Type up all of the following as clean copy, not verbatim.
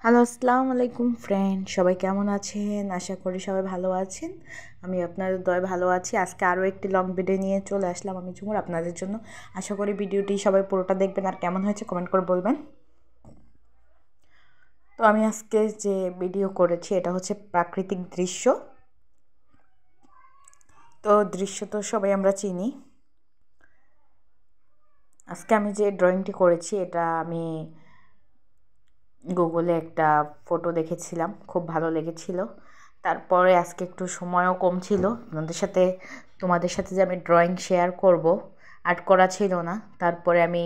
Hello, আসসালামু আলাইকুম friend, সবাই কেমন আছেন? আশা করি সবাই ভালো আছেন। আমি আপনাদের দয় ভালো আছি। আজকে আরও একটি লং ভিডিও নিয়ে চলে আসলাম আমি ঝুমুর আপনাদের জন্য। আশা করি ভিডিওটি সবাই পুরোটা দেখবেন আর কেমন হয়েছে কমেন্ট করে বলবেন। তো আমি আজকে যে ভিডিও করেছি এটা হচ্ছে প্রাকৃতিক দৃশ্য। তো দৃশ্য তো সবাই আমরা চিনি। আজকে আমি যে ড্রয়িংটি করেছি এটা আমি গুগলে একটা ফটো দেখেছিলাম, খুব ভালো লেগেছিল। তারপরে আজকে একটু সময়ও কম ছিল তোমাদের সাথে যে আমি ড্রয়িং শেয়ার করব, আর্ট করা ছিল না। তারপরে আমি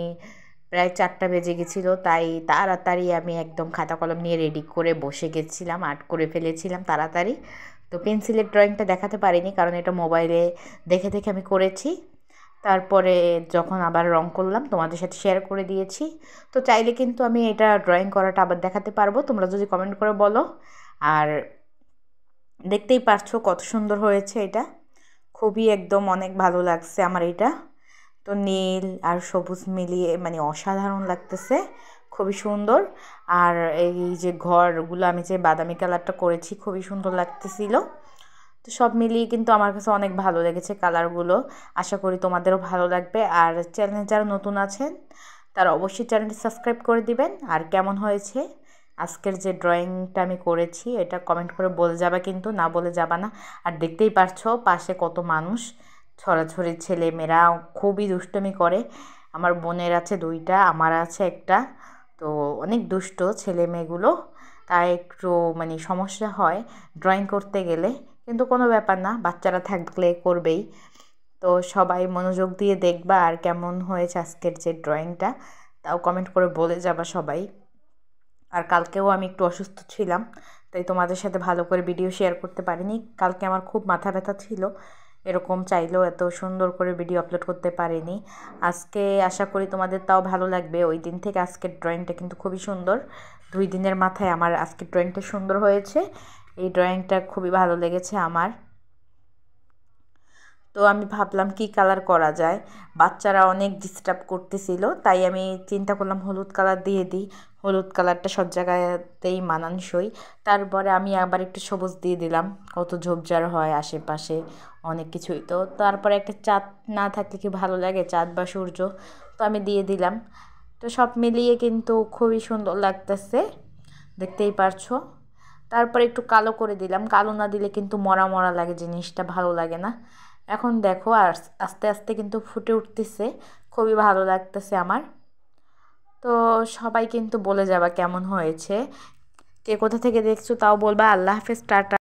প্রায় 4টা বেজে গেছিলো, তাই তাড়াতাড়ি আমি একদম খাতা কলম নিয়ে রেডি করে বসে গেছিলাম, আর্ট করে ফেলেছিলাম তাড়াতাড়ি। তো পেন্সিলের ড্রয়িংটা দেখাতে পারিনি, কারণ এটা মোবাইলে দেখে দেখে আমি করেছি। তারপরে যখন আবার রং করলাম তোমাদের সাথে শেয়ার করে দিয়েছি। তো চাইলে কিন্তু আমি এটা ড্রয়িং করাটা আবার দেখাতে পারবো, তোমরা যদি কমেন্ট করে বলো। আর দেখতেই পারছো কত সুন্দর হয়েছে এটা, খুবই একদম অনেক ভালো লাগছে আমার এটা। তো নীল আর সবুজ মিলিয়ে মানে অসাধারণ লাগতেছে, খুবই সুন্দর। আর এই যে ঘরগুলো আমি যে বাদামি কালারটা করেছি খুবই সুন্দর লাগতেছিল। তো সব মিলিয়ে কিন্তু আমার কাছে অনেক ভালো লেগেছে কালারগুলো। আশা করি তোমাদেরও ভালো লাগবে। আর চ্যানেলে যারা নতুন আছেন তারা অবশ্যই চ্যানেলটি সাবস্ক্রাইব করে দিবেন। আর কেমন হয়েছে আজকের যে ড্রয়িংটা আমি করেছি এটা কমেন্ট করে বলে যাবে, কিন্তু না বলে যাবা না। আর দেখতেই পারছো পাশে কত মানুষ, ছড়াছড়ি ছেলে মেয়েরা খুবই দুষ্টুমি করে। আমার বোনের আছে 2টা, আমার আছে একটা। তো অনেক দুষ্ট ছেলে মেয়েগুলো, তাই একটু মানে সমস্যা হয় ড্রয়িং করতে গেলে, কিন্তু কোনো ব্যাপার না, বাচ্চারা থাকলে করবেই। তো সবাই মনোযোগ দিয়ে দেখবা। আর কেমন হয়েছে আজকের যে ড্রয়িংটা তাও কমেন্ট করে বলে যাবা সবাই। আর কালকেও আমি একটু অসুস্থ ছিলাম, তাই তোমাদের সাথে ভালো করে ভিডিও শেয়ার করতে পারিনি। কালকে আমার খুব মাথা ব্যথা ছিল, এরকম চাইলেও এত সুন্দর করে ভিডিও আপলোড করতে পারিনি। আজকে আশা করি তোমাদের তাও ভালো লাগবে। ওই দিন থেকে আজকের ড্রয়িংটা কিন্তু খুবই সুন্দর, 2 দিনের মাথায় আমার আজকের ড্রয়িংটা সুন্দর হয়েছে। এই ড্রয়িংটা খুবই ভালো লেগেছে আমার। তো আমি ভাবলাম কি কালার করা যায়, বাচ্চারা অনেক ডিস্টার্ব করতেছিল, তাই আমি চিন্তা করলাম হলুদ কালার দিয়ে দিই, হলুদ কালারটা সব জায়গাতেই মানানসই। তারপরে আমি আবার একটু সবুজ দিয়ে দিলাম, কত ঝোপঝাড় হয় আশেপাশে অনেক কিছুই। তো তারপরে একটা চাঁদ না থাকলে কি ভালো লাগে, চাঁদ বা সূর্য, তো আমি দিয়ে দিলাম। তো সব মিলিয়ে কিন্তু খুবই সুন্দর লাগতেছে, দেখতেই পারছো। তারপরে একটু কালো করে দিলাম, কালো না দিলে কিন্তু মরা মরা লাগে, জিনিসটা ভালো লাগে না। এখন দেখো আর আস্তে আস্তে কিন্তু ফুটে উঠতেছে, খুবই ভালো লাগতেছে আমার। তো সবাই কিন্তু বলে যাবা কেমন হয়েছে, কে কোথা থেকে দেখছো তাও বলবা। আল্লাহ হাফেজ, টাটা।